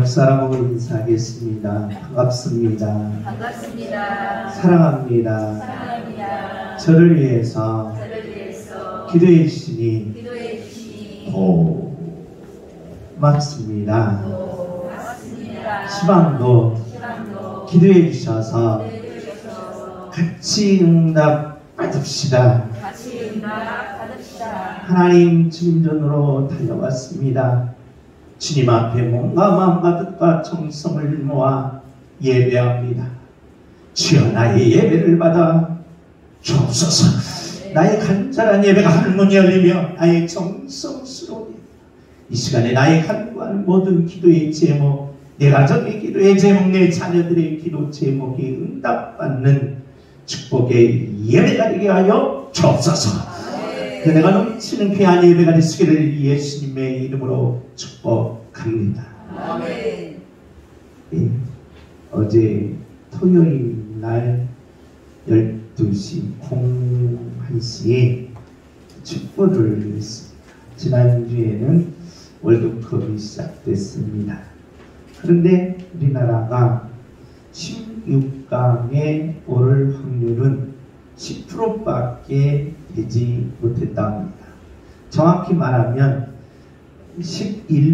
사람으로 인사하겠습니다. 반갑습니다. 반갑습니다. 사랑합니다. 사랑합니다. 저를 위해서 기도해 주시니 고맙습니다. 시방도 기도해 주셔서 같이 응답 받읍시다. 하나님 주님전으로 달려왔습니다. 주님 앞에 몸과 마음과 뜻과 정성을 모아 예배합니다. 주여 나의 예배를 받아 주옵소서. 나의 간절한 예배가 하늘문이 열리며 나의 정성스러운 예배, 이 시간에 나의 간구하는 모든 기도의 제목, 내 가정의 기도의 제목, 내 자녀들의 기도 제목이 응답받는 축복의 예배가 되게 하여 주옵소서. 그네가 넘치는 귀한 예배가 되시기를 예수님의 이름으로 축복합니다. 아멘. 네, 어제 토요일 날 12시 01시에 축구를 했습니다. 지난주에는 월드컵이 시작됐습니다. 그런데 우리나라가 16강에 오를 확률은 10%밖에 되지 못했다 합니다. 정확히 말하면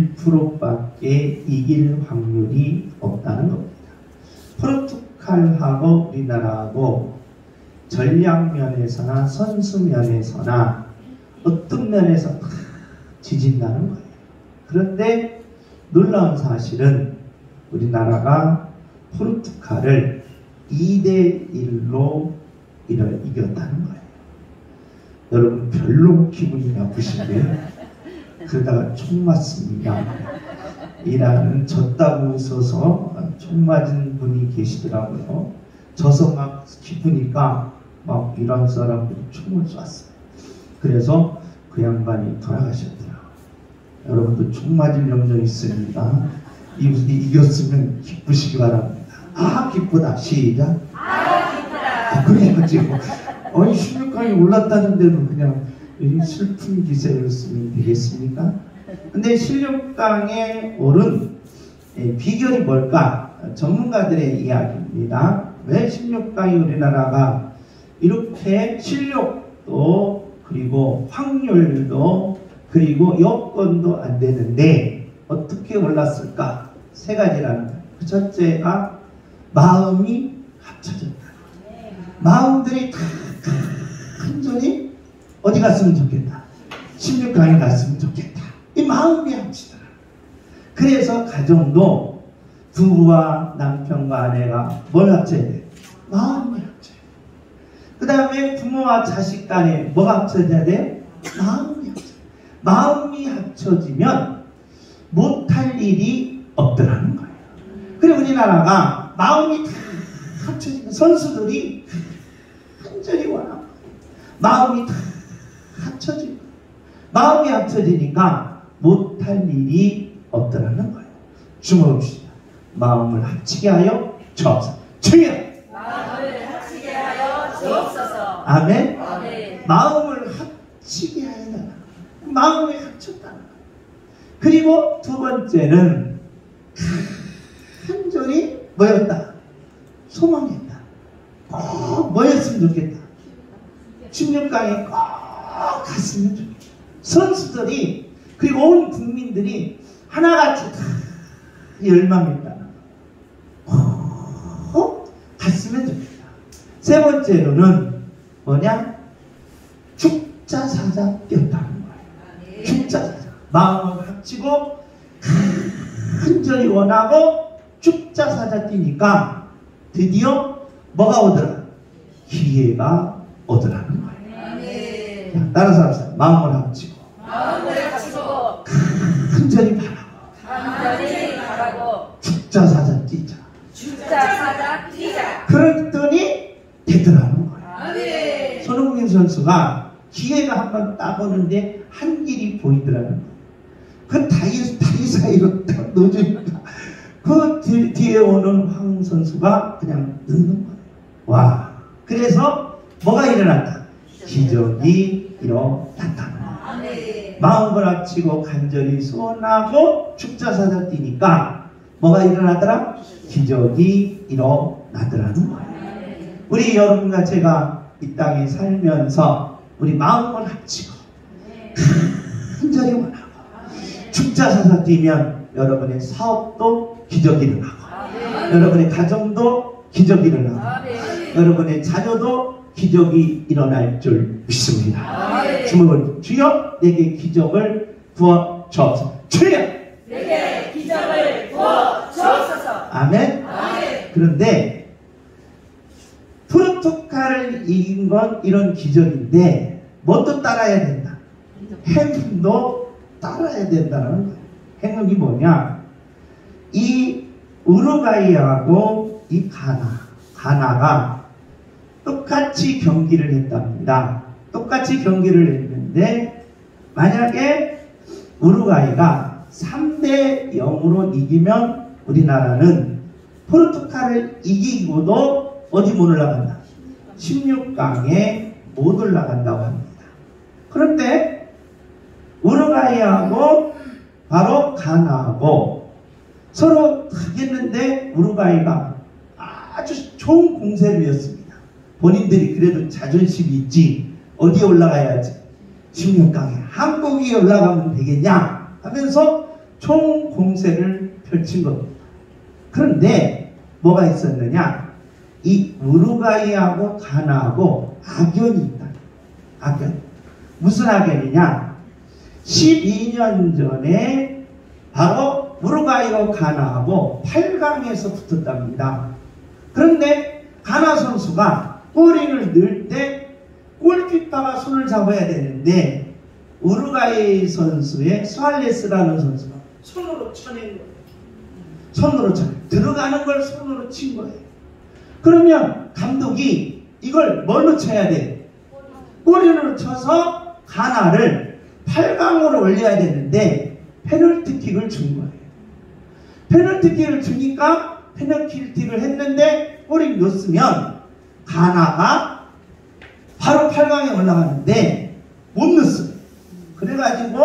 11%밖에 이길 확률이 없다는 겁니다. 포르투갈하고 우리나라하고 전략면에서나 선수면에서나 어떤 면에서 다 지진다는 거예요. 그런데 놀라운 사실은 우리나라가 포르투갈을 2대1로 이겼다는 거예요. 여러분 별로 기분이 나쁘신데요. 그러다가 총 맞습니다. 이라는 졌다고 웃어서 총 맞은 분이 계시더라고요. 져서 막 기쁘니까 막 이런 사람들이 총을 쐈어요. 그래서 그 양반이 돌아가셨더라고요. 여러분도 총 맞을 염려 있으니까 이겼으면 기쁘시기 바랍니다. 아 기쁘다. 시작. 아 기쁘다. 그래가지고 16강이 올랐다는데도 그냥 슬픈 기세를 쓰면 되겠습니까? 근데 16강에 오른 비결이 뭘까? 전문가들의 이야기입니다. 왜 16강이 우리나라가 이렇게 실력도 그리고 확률도 그리고 여건도 안 되는데 어떻게 올랐을까? 세 가지라는 거예요. 그 첫째가 마음이 합쳐졌다. 마음들이 다 간절히 어디 갔으면 좋겠다. 16강에 갔으면 좋겠다. 이 마음이 합치더라. 그래서 가정도 부부와 남편과 아내가 뭘 합쳐야 돼? 마음이 합쳐야 돼. 그 다음에 부모와 자식 간에 뭐가 합쳐져야 돼? 마음이 합쳐야 돼. 마음이 합쳐지면 못할 일이 없더라는 거예요. 그리고 우리나라가 마음이 다 합쳐지면 선수들이 간절히 원하고 마음이 다 합쳐지고 마음이 합쳐지니까 못할 일이 없더라는 거예요. 주목합시다. 마음을 합치게 하여 주옵소서. 주여! 마음을 합치게 하여 주옵소서. 아멘? 아멘. 마음을 합치게 하여 달라. 마음을 합쳤다는 거예요. 그리고 두 번째는 간절히 뭐였다? 소망했다. 꼭 뭐였으면 좋겠다. 16강에 꼭 갔으면 좋겠다. 선수들이 그리고 온 국민들이 하나같이 다 열망했다는 거예요. 꼭 갔으면 좋겠다. 세 번째로는 뭐냐? 죽자사자 뛰었다는 거예요. 죽자사자. 마음을 합치고 간절히 원하고 죽자사자 뛰니까 드디어 뭐가 오더라? 기회가 오더라는 거예요. 자, 따라서 합시다. 마음을 합치고 간절히 바라고 죽자사자 뛰자. 그랬더니 되더라는 거예요. 손흥민 선수가 기회가 한 번 딱 오는데 한 길이 보이더라는 거예요. 그 다리 사이로 딱 넣어주니까 그 뒤에 오는 황 선수가 그냥 넣는 거예요. 와. 그래서 뭐가 일어났다? 기적이 일어났다. 마음을 합치고 간절히 소원하고 죽자사자 뛰니까 뭐가 일어나더라? 기적이 일어나더라는 거예요. 우리 여러분과 제가 이 땅에 살면서 우리 마음을 합치고 간절히 원하고 죽자사사 뛰면 여러분의 사업도 기적이 일어나고 여러분의 가정도 기적이 일어나고 여러분의 자녀도 기적이 일어날 줄 믿습니다. 주먹을 주여 내게 기적을 부어 주옵소서. 주여 내게 기적을 부어 주옵소서. 아멘. 그런데 포르투갈을 이긴 건 이런 기적인데 뭣도 따라야 된다. 행운도 따라야 된다는 거예요. 행운이 뭐냐? 이 우루과이하고 이 가나가 똑같이 경기를 했답니다. 똑같이 경기를 했는데 만약에 우루과이가 3대 0으로 이기면 우리나라는 포르투갈을 이기고도 어디 못 올라간다? 16강에 못 올라간다고 합니다. 그런데 우루과이하고 바로 가나하고 서로 하겠는데 우루과이가 아주 좋은 공세류였습니다. 본인들이 그래도 자존심이 있지 어디에 올라가야지 16강에 한국이 올라가면 되겠냐 하면서 총 공세를 펼친 겁니다. 그런데 뭐가 있었느냐? 이 우루과이하고 가나하고 악연이 있다. 악연. 무슨 악연이냐? 12년 전에 바로 우루과이하고 가나하고 8강에서 붙었답니다. 그런데 가나 선수가 골인을 넣을 때 골키퍼가 손을 잡아야 되는데 우루과이 선수의 수알레스라는 선수가 손으로 쳐낸 거예요. 손으로 쳐. 들어가는 걸 손으로 친 거예요. 그러면 감독이 이걸 뭘로 쳐야 돼? 골인으로 쳐서 가나를 8강으로 올려야 되는데 페널티킥을 준 거예요. 페널티킥을 주니까 페널티킥을 했는데 골이 넣었으면 가나가 바로 8강에 올라가는데 못 넣었어요. 그래가지고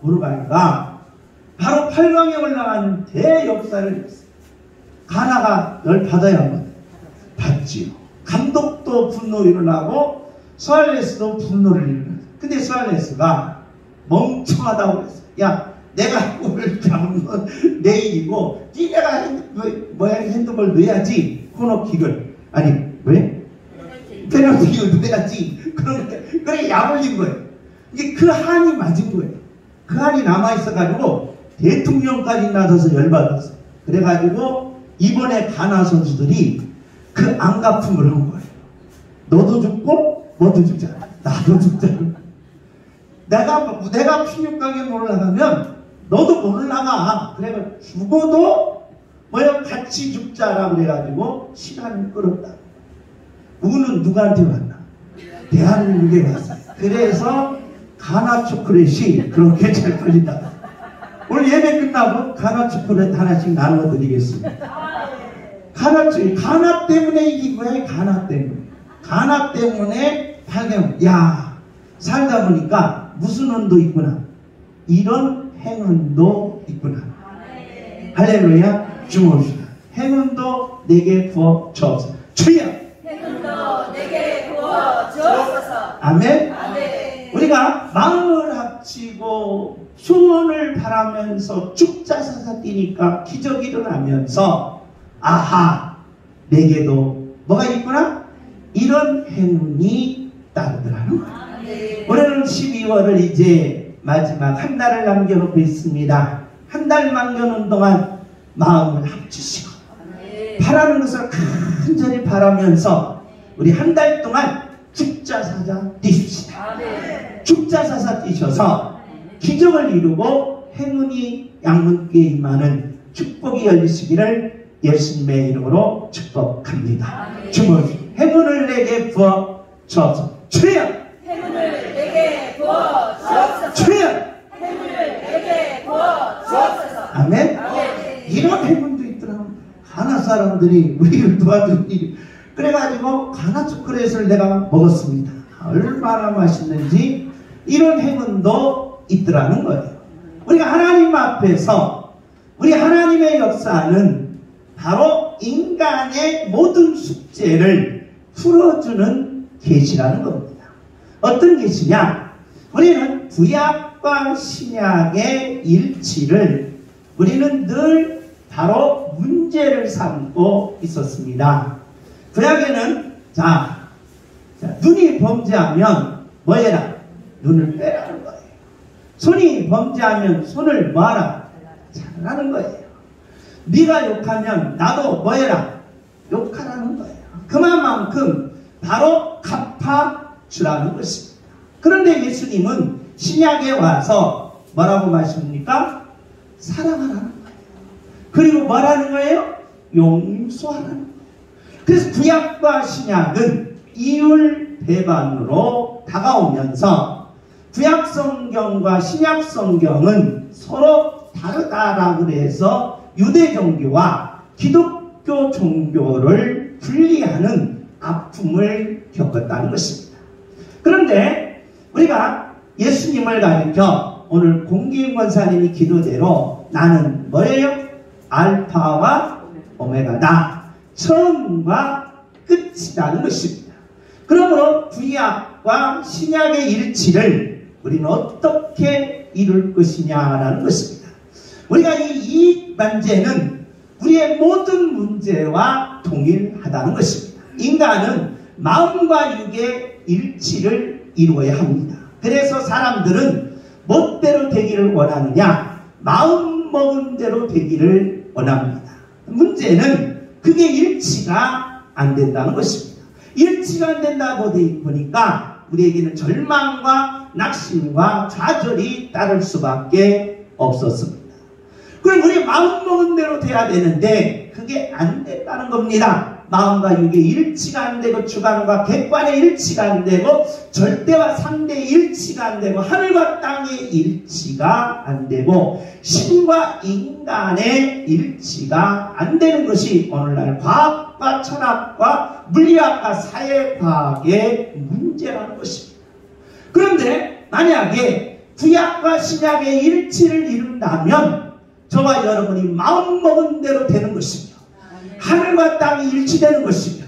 우루과이가 바로 8강에 올라가는 대역사를 했어요. 가나가 널 받아야 한다. 받지요. 감독도 분노 일어나고 수알레스도 분노를 일어나요. 근데 수알레스가 멍청하다고 그랬어요. 야 내가 골을 잡은 건 내일이고 니네가 핸드볼 넣어야지 코너킥을 아니 왜? 페널티킥을 넣어야지. 그래 약올린 거예요. 이게 그 한이 맞은 거예요. 그 한이 남아있어가지고 대통령까지 나서서 열받았어요. 그래가지고 이번에 가나 선수들이 그 안갚음을 한 거예요. 너도 죽고 너도 죽자. 나도 죽자. 내가 16강에 못 올라가면 너도 못 올라가. 그래서 죽어도 뭐야 같이 죽자라고 그래가지고 시간을 끌었다. 우는 누구한테 왔나? 대한민국에 왔어요. 그래서 가나 초콜릿이 그렇게 잘 팔린다. 오늘 예배 끝나고 가나 초콜릿 하나씩 나눠 드리겠습니다. 가나 때문에 이긴 거예요. 가나 때문에. 가나 때문에 팔면 야 살다 보니까 무슨 운도 있구나. 이런 행운도 있구나. 할렐루야. 주옵시다. 행운도 내게 부어 주옵소서. 주여. 행운도 내게 부어 주옵소서. 아멘. 아멘. 우리가 마음을 합치고 소원을 바라면서 죽자사사 뛰니까 기적이 일어나면서 아하 내게도 뭐가 있구나? 이런 행운이 따르더라는 거예요. 올해는 12월을 이제 마지막 한 달을 남겨놓고 있습니다. 한 달 남겨놓은 동안 마음을 합치시고 바라는 것을 간절히 바라면서 우리 한 달 동안 죽자사자 뛰십시다. 죽자사자 뛰셔서 기적을 이루고 행운이 양분께 임하는 축복이 열리시기를 예수님의 이름으로 축복합니다. 주님 행운을 내게 부어 주옵소서. 주여 행운을 내게 부어 주옵소서. 주여 행운을 내게 부어 주옵소서. 아멘. 이런 행운도 있더라고요. 가나 사람들이 우리를 도와준 일이. 그래가지고 가나 초콜릿을 내가 먹었습니다. 얼마나 맛있는지 이런 행운도 있더라는 거예요. 우리가 하나님 앞에서 우리 하나님의 역사는 바로 인간의 모든 숙제를 풀어주는 계시라는 겁니다. 어떤 계시냐? 우리는 구약과 신약의 일치를 우리는 늘 바로 문제를 삼고 있었습니다. 구약에는 눈이 범죄하면 뭐 해라? 눈을 빼라는 거예요. 손이 범죄하면 손을 뭐 하라? 잘라는 거예요. 네가 욕하면 나도 뭐 해라? 욕하라는 거예요. 그만큼 바로 갚아주라는 것입니다. 그런데 예수님은 신약에 와서 뭐라고 말씀합니까? 사랑하라는 거예요. 그리고 뭐라는 거예요? 용서하라는 거예요. 그래서 구약과 신약은 이율배반으로 다가오면서 구약 성경과 신약 성경은 서로 다르다라고 해서 유대 종교와 기독교 종교를 분리하는 아픔을 겪었다는 것입니다. 그런데 우리가 예수님을 가리켜 오늘 공기인 권사님이 기도대로 나는 뭐예요? 알파와 오메가다. 처음과 끝이라는 것입니다. 그러므로 구약과 신약의 일치를 우리는 어떻게 이룰 것이냐라는 것입니다. 우리가 이 문제는 우리의 모든 문제와 동일하다는 것입니다. 인간은 마음과 육의 일치를 이루어야 합니다. 그래서 사람들은 멋대로 되기를 원하느냐? 마음 먹은 대로 되기를 원합니다. 문제는 그게 일치가 안 된다는 것입니다. 일치가 안 된다고 보니까 우리에게는 절망과 낙심과 좌절이 따를 수밖에 없었습니다. 그럼 우리 마음 먹은 대로 돼야 되는데 그게 안 된다는 겁니다. 마음과 육의 일치가 안 되고 주관과 객관의 일치가 안 되고 절대와 상대의 일치가 안 되고 하늘과 땅의 일치가 안 되고 신과 인간의 일치가 안 되는 것이 오늘날 과학과 철학과 물리학과 사회과학의 문제라는 것입니다. 그런데 만약에 구약과 신약의 일치를 이룬다면 저와 여러분이 마음먹은 대로 되는 것이며 하늘과 땅이 일치되는 것이며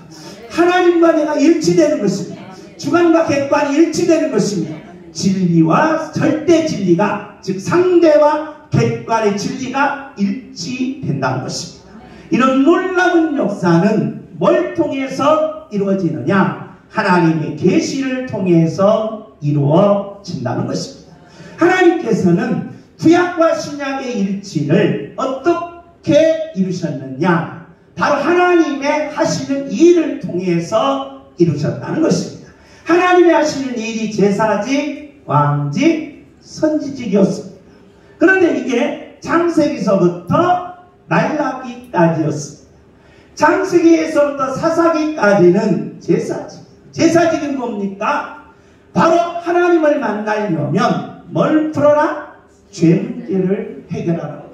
하나님과 내가 일치되는 것이며 주관과 객관이 일치되는 것이며 진리와 절대 진리가 즉 상대와 객관의 진리가 일치된다는 것입니다. 이런 놀라운 역사는 뭘 통해서 이루어지느냐? 하나님의 계시를 통해서 이루어진다는 것입니다. 하나님께서는 구약과 신약의 일치를 어떻게 이루셨느냐? 바로 하나님의 하시는 일을 통해서 이루셨다는 것입니다. 하나님이 하시는 일이 제사직, 왕직, 선지직이었습니다. 그런데 이게 창세기서부터 말라기까지였습니다. 창세기에서부터 사사기까지는 제사직. 제사직은 뭡니까? 바로 하나님을 만나려면 뭘 풀어라? 죄 문제를 해결하라는 거예요.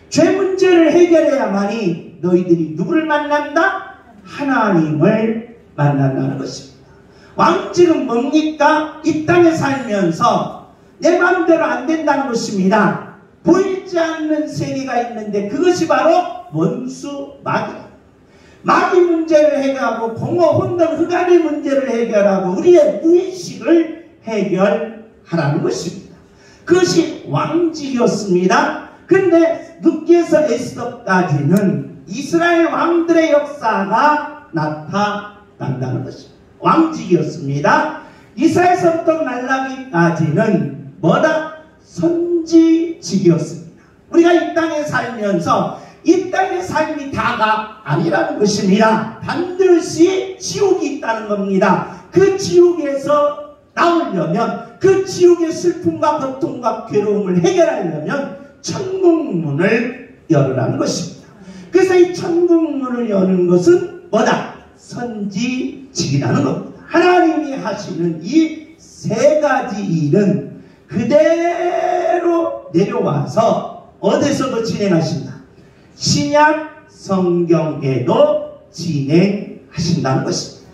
죄 문제를 해결해야만이 너희들이 누구를 만난다? 하나님을 만난다는 것입니다. 왕직은 뭡니까? 이 땅에 살면서 내 마음대로 안 된다는 것입니다. 보이지 않는 세계가 있는데 그것이 바로 원수 마귀. 마귀 문제를 해결하고 공허 혼돈 흑암의 문제를 해결하고 우리의 무의식을 해결하라는 것입니다. 그것이 왕직이었습니다. 근데 룻기에서 에스더까지는 이스라엘 왕들의 역사가 나타난다는 것입니다. 왕직이었습니다. 이사야서부터 말라기까지는 뭐다? 선지직이었습니다. 우리가 이 땅에 살면서 이 땅의 삶이 다가 아니라는 것입니다. 반드시 지옥이 있다는 겁니다. 그 지옥에서 나오려면 그 지옥의 슬픔과 고통과 괴로움을 해결하려면 천국문을 열으라는 것입니다. 그래서 이 천국문을 여는 것은 뭐다? 선지직이라는 겁니다. 하나님이 하시는 이 세 가지 일은 그대로 내려와서 어디서도 진행하신다. 신약 성경에도 진행하신다는 것입니다.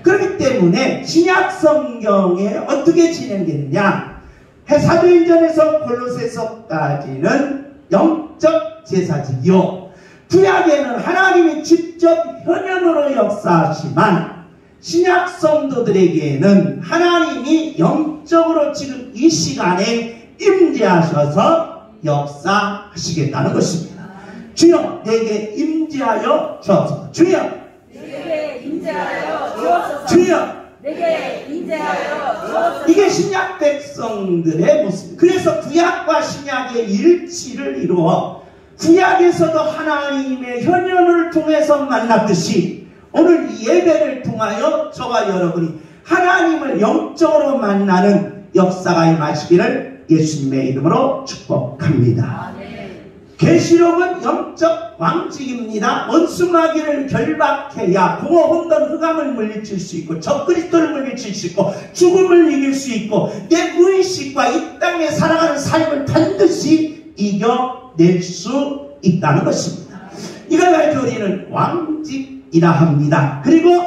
그렇기 때문에 신약 성경에 어떻게 진행되느냐? 사도행전에서 골로새서까지는 영적 제사직이요. 구약에는 하나님이 직접 현현으로 역사하지만 신약 성도들에게는 하나님이 영적으로 지금 이 시간에 임재하셔서 역사하시겠다는 것입니다. 주여 내게 임재하여 주옵소서. 주여 내게 임재하여 주옵소서. 주여 내게 임재하여 주옵소서. 이게 신약 백성들의 모습. 그래서 구약과 신약의 일치를 이루어 구약에서도 하나님의 현현을 통해서 만났듯이 오늘 이 예배를 통하여 저와 여러분이 하나님을 영적으로 만나는 역사가 임하시기를 예수님의 이름으로 축복합니다. 계시록은 영적 왕직입니다. 원수마귀를 결박해야 공허 혼돈 흑암을 물리칠 수 있고 적그리스도를 물리칠 수 있고 죽음을 이길 수 있고 내 무의식과 이 땅에 살아가는 삶을 반드시 이겨낼 수 있다는 것입니다. 이걸 가지고 우리는 왕직이라 합니다. 그리고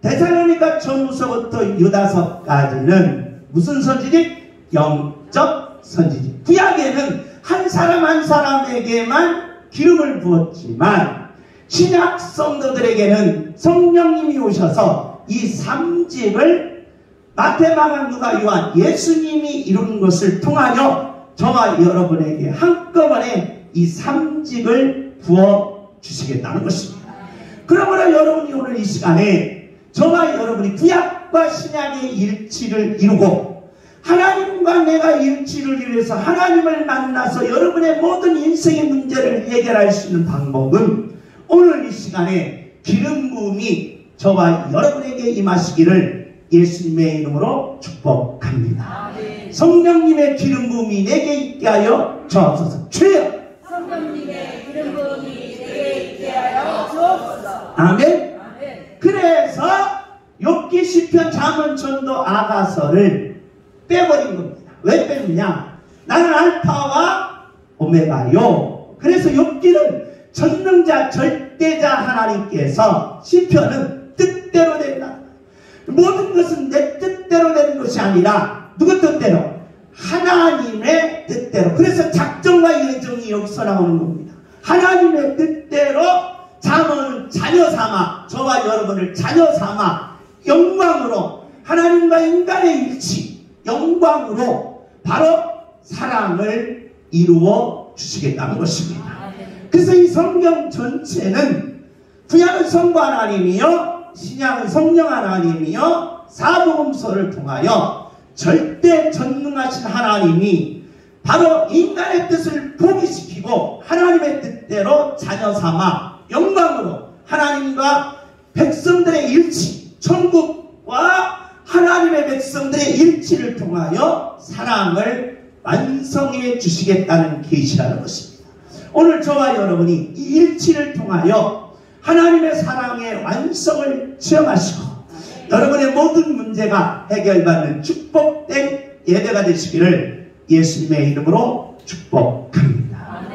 데살로니가 전후서부터 유다서까지는 무슨 선지직? 영적 선지직. 구약에는 한 사람 한 사람에게만 기름을 부었지만 신약 성도들에게는 성령님이 오셔서 이 삼직을 마태, 마가, 누가, 요한 예수님이 이룬 것을 통하여 저와 여러분에게 한꺼번에 이 삼직을 부어주시겠다는 것입니다. 그러므로 여러분이 오늘 이 시간에 저와 여러분이 구약과 신약의 일치를 이루고 하나님과 내가 일치를 이루어서 하나님을 만나서 여러분의 모든 인생의 문제를 해결할 수 있는 방법은 오늘 이 시간에 기름 부음이 저와 여러분에게 임하시기를 예수님의 이름으로 축복합니다. 성령님의 기름 부음이 내게 있게 하여 주옵소서. 주여 성령님의 기름 부음이 내게 있게 하여 주옵소서. 아멘. 그래서 욥기, 시편, 잠언, 전도, 아가서를 빼버린 겁니다. 왜 뺐느냐? 나는 알파와 오메가요. 그래서 욥기는 전능자 절대자 하나님께서, 시편은 뜻대로 된다. 모든 것은 내 뜻대로 되는 것이 아니라 누구 뜻대로? 하나님의 뜻대로. 그래서 작정과 예정이 여기서 나오는 겁니다. 하나님의 뜻대로 잠언은 자녀 삼아, 저와 여러분을 자녀 삼아 영광으로 하나님과 인간의 일치, 영광으로 바로 사랑을 이루어 주시겠다는 것입니다. 그래서 이 성경 전체는 구약은 성부 하나님이요, 신약은 성령 하나님이요, 사복음서를 통하여 절대 전능하신 하나님이 바로 인간의 뜻을 포기시키고 하나님의 뜻대로 자녀 삼아 영광으로 하나님과 백성들의 일치, 천국과 하나님의 백성들의 일치를 통하여 사랑을 완성해 주시겠다는 계시라는 것입니다. 오늘 저와 여러분이 이 일치를 통하여 하나님의 사랑의 완성을 체험하시고 여러분의 모든 문제가 해결받는 축복된 예배가 되시기를 예수님의 이름으로 축복합니다.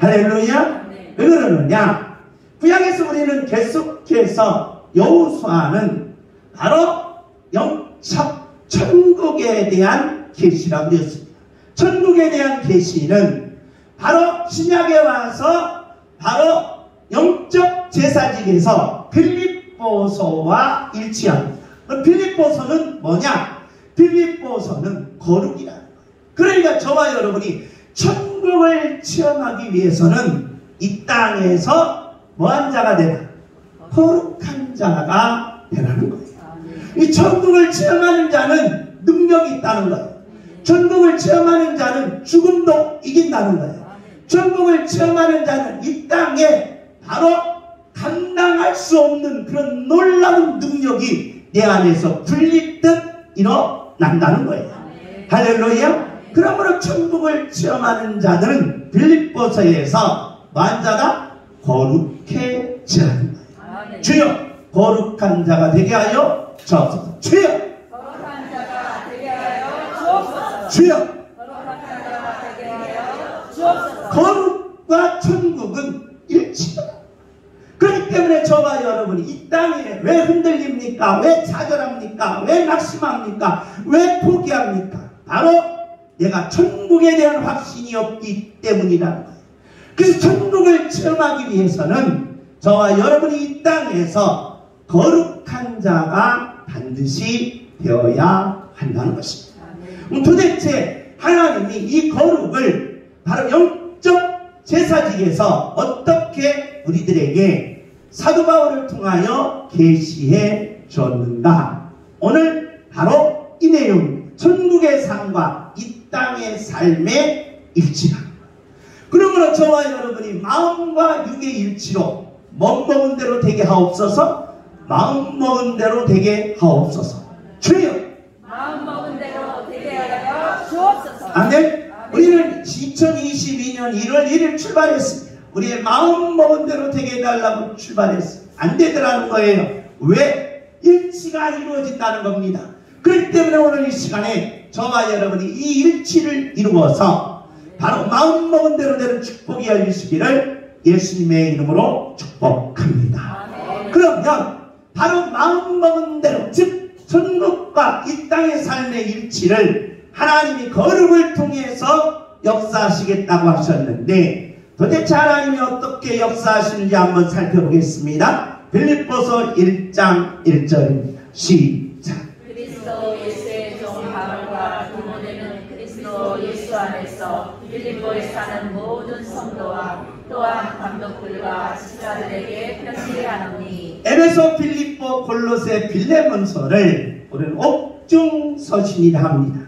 할렐루야. 왜 그러느냐? 구약에서 우리는 계속해서 여호수아는 바로 영적 천국에 대한 계시라고 되었습니다. 천국에 대한 계시는 바로 신약에 와서 바로 영적 제사직에서 빌립보서와 일치합니다. 빌립보서는 뭐냐? 빌립보서는 거룩이라는 거예요. 그러니까 저와 여러분이 천국을 체험하기 위해서는 이 땅에서 뭐한 자가 되라? 거룩한 자가 되라는 거예요. 이 천국을 체험하는 자는 능력이 있다는 거예요. 천국을 체험하는 자는 죽음도 이긴다는 거예요. 천국을 체험하는 자는 이 땅에 바로 감당할 수 없는 그런 놀라운 능력이 내 안에서 불리듯 일어난다는 거예요. 할렐루야. 그러므로 천국을 체험하는 자들은 빌립보서에서 뭐한 자가? 거룩해지라는 거예요. 주여 거룩한 자가 되게 하여 주옵소서. 주여 거룩한 자가 되게 하여 주옵소서. 주여 거룩한 자가 되게 하여 주옵소서. 거룩과 천국은 일치다. 그렇기 때문에 저와 여러분이 이 땅에 왜 흔들립니까? 왜 좌절합니까? 왜 낙심합니까? 왜 포기합니까? 바로 내가 천국에 대한 확신이 없기 때문이라는 거예요. 그래서 천국을 체험하기 위해서는 저와 여러분이 이 땅에서 거룩한 자가 반드시 되어야 한다는 것입니다. 도대체 하나님이 이 거룩을 바로 영적 제사직에서 어떻게 우리들에게 사도 바울을 통하여 계시해 주었는가? 오늘 바로 이 내용, 천국의 삶과 이 땅의 삶의 일치다. 그러므로 저와 여러분이 마음과 육의 일치로 먹은 대로 되게 하옵소서. 마음 먹은 대로 되게 하옵소서. 주여 마음 먹은 대로 되게 하여 주옵소서. 아멘. 우리는 2022년 1월 1일 출발했습니다. 우리의 마음 먹은 대로 되게 해달라고 출발했습니다. 안 되더라는 거예요. 왜? 일치가 이루어진다는 겁니다. 그렇기 때문에 오늘 이 시간에 저와 여러분이 이 일치를 이루어서 바로 마음 먹은 대로 되는 축복이 열리시기를 예수님의 이름으로 축복합니다. 그러면 바로 마음 먹은 대로, 즉 천국과 이 땅의 삶의 일치를 하나님이 거룩을 통해서 역사하시겠다고 하셨는데, 도대체 하나님이 어떻게 역사하시는지 한번 살펴보겠습니다. 빌립보서 1장 1절입니다. 시작. 그리스도 예수의 종 바울과 디모데는 그리스도 예수 안에서 빌립보에 사는 모든 성도와 또한 감독들과 집사들에게 편지하노니. 에베소, 빌립보, 골로새, 빌레몬서를 우리는 옥중서신이라 합니다.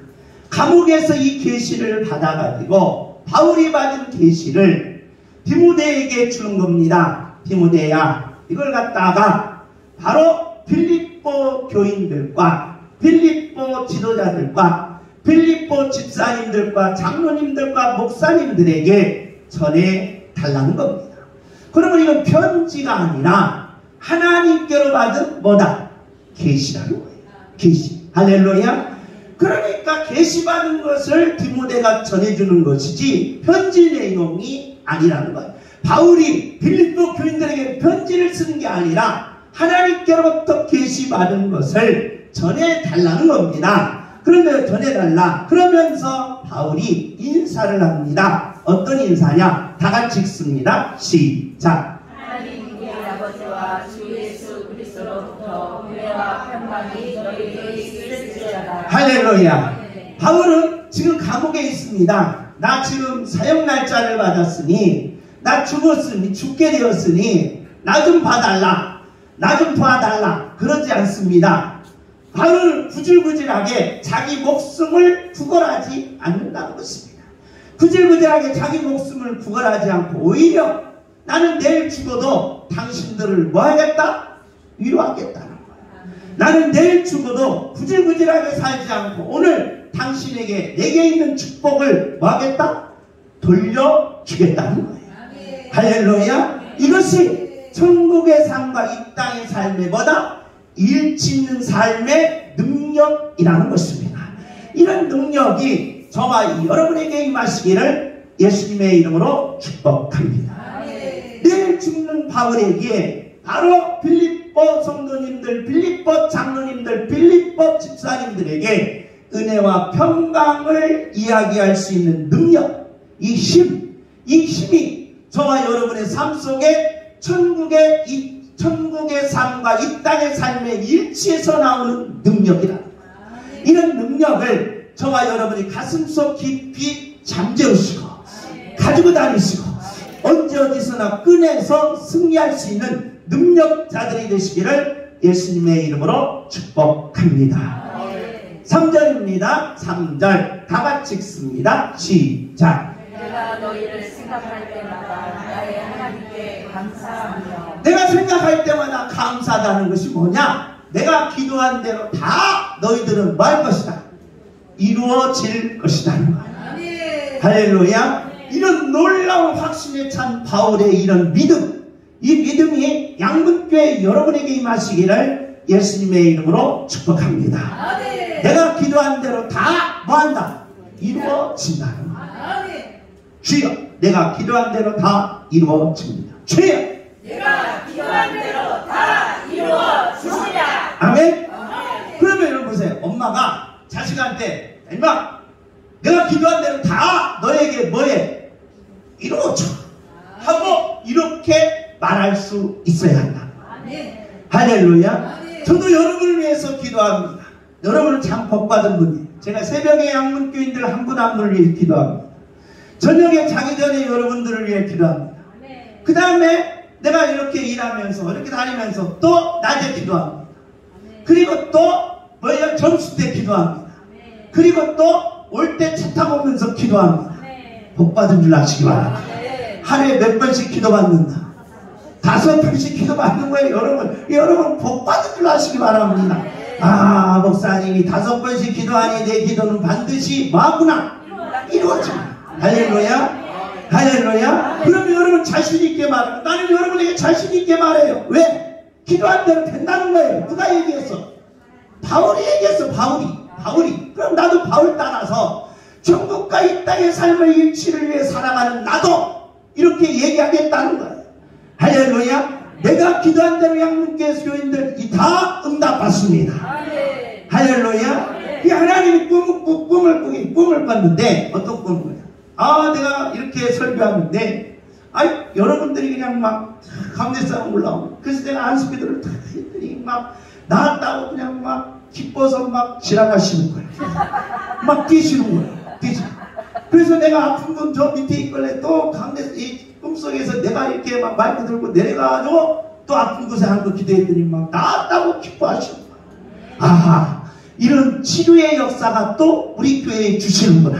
감옥에서 이 계시를 받아가지고 바울이 받은 계시를 디모데에게 주는 겁니다. 디모데야, 이걸 갖다가 바로 빌립보 교인들과 빌립보 지도자들과 빌립보 집사님들과 장로님들과 목사님들에게 전해 달라는 겁니다. 그러면 이건 편지가 아니라 하나님께로 받은 뭐다? 계시라는 거예요. 계시. 할렐루야. 그러니까 계시받은 것을 디모데가 전해주는 것이지 편지 내용이 아니라는 거예요. 바울이 빌립보 교인들에게 편지를 쓰는 게 아니라 하나님께로부터 계시받은 것을 전해달라는 겁니다. 그런데 전해달라. 그러면서 바울이 인사를 합니다. 어떤 인사냐? 다 같이 읽습니다. 시작. 하나님 우리 아버지와 주 예수 그리스도로부터 은혜와 평강이 너희에게 있을지어다. 할렐루야. 바울은 지금 감옥에 있습니다. 나 지금 사형 날짜를 받았으니, 나 죽었으니, 죽게 되었으니 나 좀 봐달라, 나 좀 도와달라, 그러지 않습니다. 바울은 구질구질하게 자기 목숨을 구걸하지 않는다는 것입니다. 구질구질하게 자기 목숨을 구걸하지 않고 오히려 나는 내일 죽어도 당신들을 뭐 하겠다? 위로하겠다는 거야. 나는 내일 죽어도 구질구질하게 살지 않고 오늘 당신에게 내게 있는 축복을 뭐 하겠다? 돌려주겠다는 거예요. 할렐루야. 이것이 천국의 삶과 이 땅의 삶의 뭐다? 일치 있는 삶의 능력이라는 것입니다. 이런 능력이 저와 여러분에게 임하시기를 예수님의 이름으로 축복합니다. 내일 죽는 바울에게 바로 빌립보 성도님들, 빌립보 장로님들, 빌립보 집사님들에게 은혜와 평강을 이야기할 수 있는 능력, 이 힘이 저와 여러분의 삶 속에 천국의 삶과 이 땅의 삶의 일치에서 나오는 능력이다. 이런 능력을 저와 여러분이 가슴속 깊이 잠재우시고 가지고 다니시고 언제 어디서나 꺼내서 승리할 수 있는 능력자들이 되시기를 예수님의 이름으로 축복합니다. 3절입니다. 3절 다 같이 읽습니다. 시작. 내가 너희를 생각할 때마다 나의 하나님께 감사하며. 내가 생각할 때마다 감사하다는 것이 뭐냐? 내가 기도한 대로 다 너희들은 뭐 할 것이다? 이루어질 것이라는 거야. 할렐루야. 이런 놀라운 확신에 찬 바울의 이런 믿음, 이 믿음이 양분교회 여러분에게 임하시기를 예수님의 이름으로 축복합니다. 내가 기도한 대로 다 뭐한다? 이루어진다는 거야. 주여, 내가 기도한 대로 다 이루어집니다. 주여, 내가 기도한 대로 다 이루어 주시라. 아멘. 그러면 여러분 보세요. 엄마가 자식한테 임마, 내가 기도한 대로 다 너에게 뭐해? 이루어줘. 하고 이렇게 말할 수 있어야 한다. 아멘. 할렐루야. 저도 여러분을 위해서 기도합니다. 여러분은 참 복받은 분이에요. 제가 새벽에 양문교인들 한 분 한 분을 위해 기도합니다. 저녁에 자기 전에 여러분들을 위해 기도합니다. 그 다음에 내가 이렇게 일하면서 이렇게 다니면서 또 낮에 기도합니다. 그리고 또 뭐예요? 점심 때 기도합니다. 그리고 또 올 때 차 타고 오면서 기도합니다. 복받은 줄 아시기 바랍니다. 하루에 몇 번씩 기도받는다. 5번씩 기도받는 거예요. 여러분 복받은 줄 아시기 바랍니다. 아, 목사님이 5번씩 기도하니 내 기도는 반드시 뭐하구나? 이루어집니다. 할렐루야. 할렐루야. 그러면 여러분 자신있게 말해요. 나는 여러분에게 자신있게 말해요. 왜? 기도한 대로 된다는 거예요. 누가 얘기했어? 바울이 얘기했어. 바울이. 그럼 나도 바울 따라서 천국과 이 땅의 삶의 일치를 위해 살아가는 나도 이렇게 얘기하겠다는 거예요. 할렐루야. 내가 기도한 대로 양문교회 교인들이 다 응답받습니다. 할렐루야. 이 하나님이 꿈을 꿨는데 어떤 꿈을? 아, 내가 이렇게 설교하는데 여러분들이 그냥 막 감대사람 올라오고, 그래서 내가 안수기도를 다 했더니 막 나았다고 그냥 막 기뻐서 막 지나가시는 거예요. 막 뛰시는 거예요. 그래서 내가 아픈 분 저 밑에 있길래 또 이 꿈속에서 내가 이렇게 막 마이크 들고 내려가가지고 또 아픈 곳에 한번 기도했더니 막 나았다고 기뻐하시는 거예요. 아하, 이런 치료의 역사가 또 우리 교회에 주시는구나.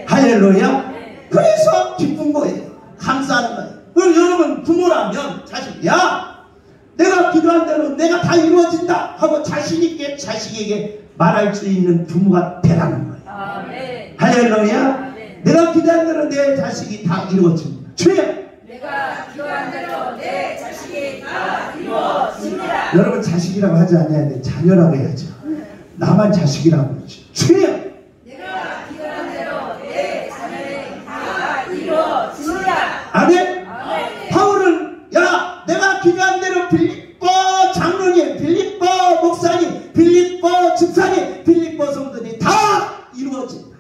할렐루야. 그래서 기쁜 거예요. 감사하는 거예요. 그럼 여러분 부모라면 자식, 야, 내가 기도한 대로 내가 다 이루어진다 하고 자신있게 자식에게 말할 수 있는 부모가 되라는 거예요. 할렐루야. 내가 기도한 대로 내 자식이 다 이루어집니다. 주여, 내가 기도한 대로 내 자식이 다 이루어집니다. 여러분 자식이라고 하지 않아야 돼. 자녀라고 해야죠. 나만 자식이라고 그러지. 주여, 내가 기도한 대로 내 자녀는 다 이루어집니다. 아멘. 바울은 야, 내가 기도한 대로 빌립보 장로님, 빌립보 목사님, 빌립보 집사님, 빌립보 성도들이 다 이루어진다.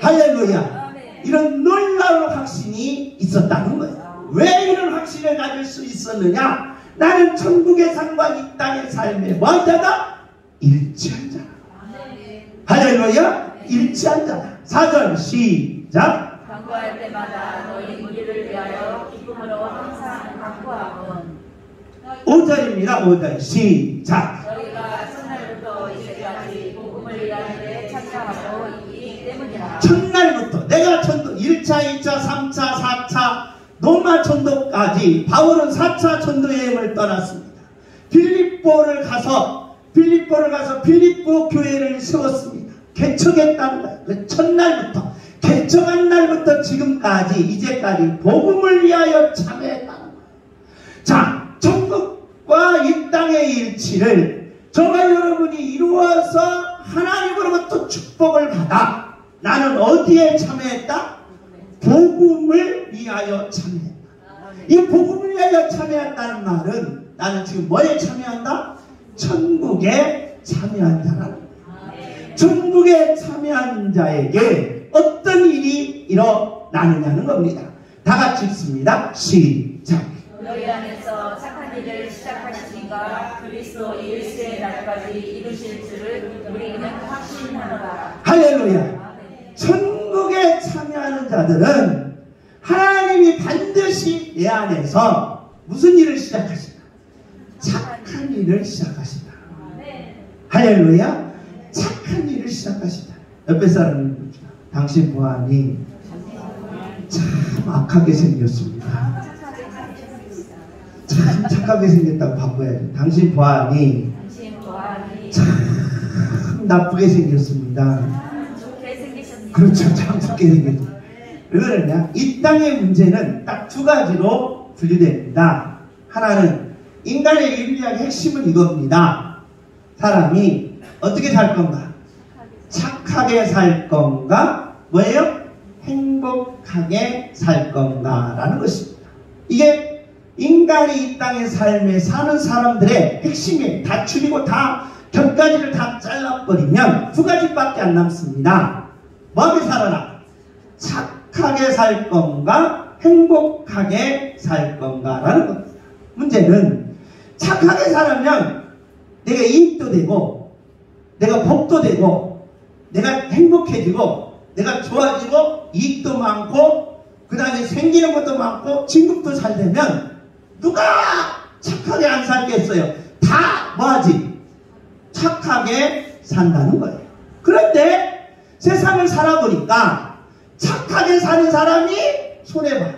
할렐루야. 이런 놀라운 확신이 있었다는 거예요. 왜 이런 확신을 가질 수 있었느냐? 나는 천국의 삶과 이 땅의 삶에 뭐한 자다? 일치한 자다. 할렐루야. 일치한 자다. 4절 시작. 간구할 때마다 너희 무리를 위하여 기쁨으로 항상 간구하곤. 5절입니다. 5절 시작. 너희가 첫날부터 이제까지 복음을 위하여 찾아하고 있기 때문이라. 첫날부터 내가 천도 1차, 2차, 3차, 4차 로마 천도까지 바울은 4차 천도 여행을 떠났습니다. 빌립보를 가서 빌립보 교회를 세웠습니다. 개척했다는 거예요. 그 첫날부터 개척한 날부터 지금까지 이제까지 복음을 위하여 참여했다는 거예요. 자, 천국과 이 땅의 일치를 저와 여러분이 이루어서 하나님으로부터 축복을 받아 나는 어디에 참여했다? 복음을 위하여 참여했다. 이 복음을 위하여 참여한다는 말은 나는 지금 뭐에 참여한다? 천국에 참여한 자라는 거예요. 천국에 참여한 자에게 어떤 일이 일어나느냐는 겁니다. 다 같이 읽습니다. 시작. 너희 안에서 착한 일을 시작하시니까 그리스도 예수의 날까지 이루실 줄을 우리는 확신하노라. 할렐루야. 천국에 참여하는 자들은 하나님이 반드시 내 안에서 무슨 일을 시작하신다? 착한 일을 시작하신다. 할렐루야. 착한 일을 시작하신다. 옆에 사람이 당신 보아하니 참 악하게 생겼습니다. 참 착하게 생겼다고 바꿔야지. 당신 보아하니 참 나쁘게 생겼습니다. 그렇죠. 참 좋게 생겼죠. 왜 그러냐? 이 땅의 문제는 딱 두 가지로 분류됩니다. 하나는 인간의 윤리학의 핵심은 이겁니다. 사람이 어떻게 살 건가? 착하게 살 건가? 뭐예요? 행복하게 살 건가라는 것입니다. 이게 인간이 이 땅의 삶에 사는 사람들의 핵심이에요. 다 줄이고 다 곁가지를 다 잘라버리면 두 가지밖에 안 남습니다. 뭐하게 살아라? 착하게 살 건가? 행복하게 살 건가라는 겁니다. 문제는 착하게 살면 내가 이익도 되고 내가 복도 되고 내가 행복해지고 내가 좋아지고 이익도 많고 그 다음에 생기는 것도 많고 진급도 잘 되면 누가 착하게 안 살겠어요? 다 뭐하지? 착하게 산다는 거예요. 그런데 세상을 살아보니까 착하게 사는 사람이 손해봐요.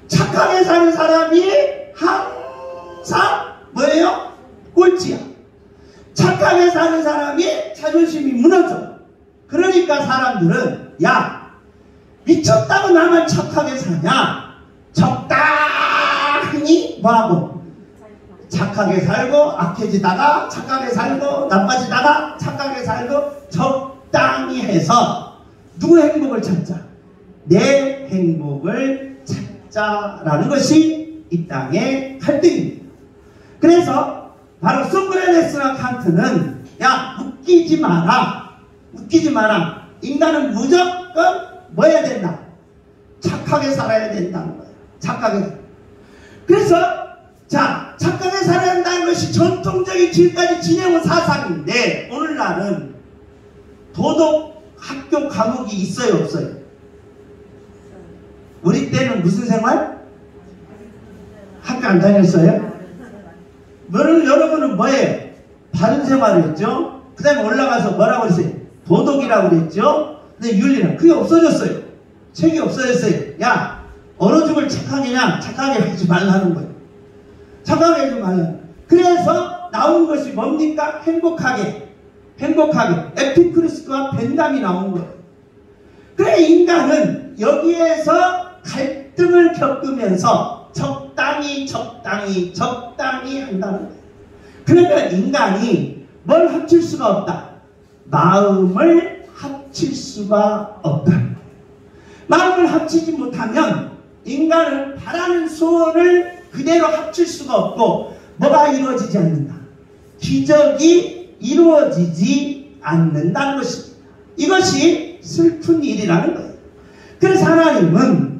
착하게 사는 사람이 항상 뭐예요? 꼴찌야. 착하게 사는 사람이 자존심이 무너져. 그러니까 사람들은 야, 미쳤다고 나만 착하게 사냐? 적당히 뭐하고? 착하게 살고 악해지다가 착하게 살고 나빠지다가 착하게 살고 적당히 해서 누구 행복을 찾자? 내 행복을 찾자라는 것이 이 땅의 갈등입니다. 그래서 바로 소크라테스와 칸트는 야, 웃기지 마라. 웃기지 마라. 인간은 무조건 뭐 해야 된다? 착하게 살아야 된다는 거예요. 착하게. 그래서 자, 착하게 살아야 한다는 것이 전통적인 지금까지 지내온 사상인데 오늘날은 도덕 학교 과목이 있어요, 없어요? 우리 때는 무슨 생활? 학교 안 다녔어요? 여러분은 뭐예요? 바른 생활을 했죠? 그 다음에 올라가서 뭐라고 했어요? 도덕이라고 그랬죠? 근데 윤리는 그게 없어졌어요. 책이 없어졌어요. 야, 어느 쪽을 착하게냐? 착하게 하지 말라는 거예요. 착하게 하지 말라는. 그래서 나온 것이 뭡니까? 행복하게. 에피쿠르스와 벤담이 나온 거예요. 그래, 인간은 여기에서 갈등을 겪으면서 적당히 한다는 거예요. 그러면 인간이 뭘 합칠 수가 없다. 마음을 합칠 수가 없다. 마음을 합치지 못하면 인간은 바라는 소원을 그대로 합칠 수가 없고 뭐가 이루어지지 않는다. 기적이 이루어지지 않는다는 것입니다. 이것이 슬픈 일이라는 거예요. 그래서 하나님은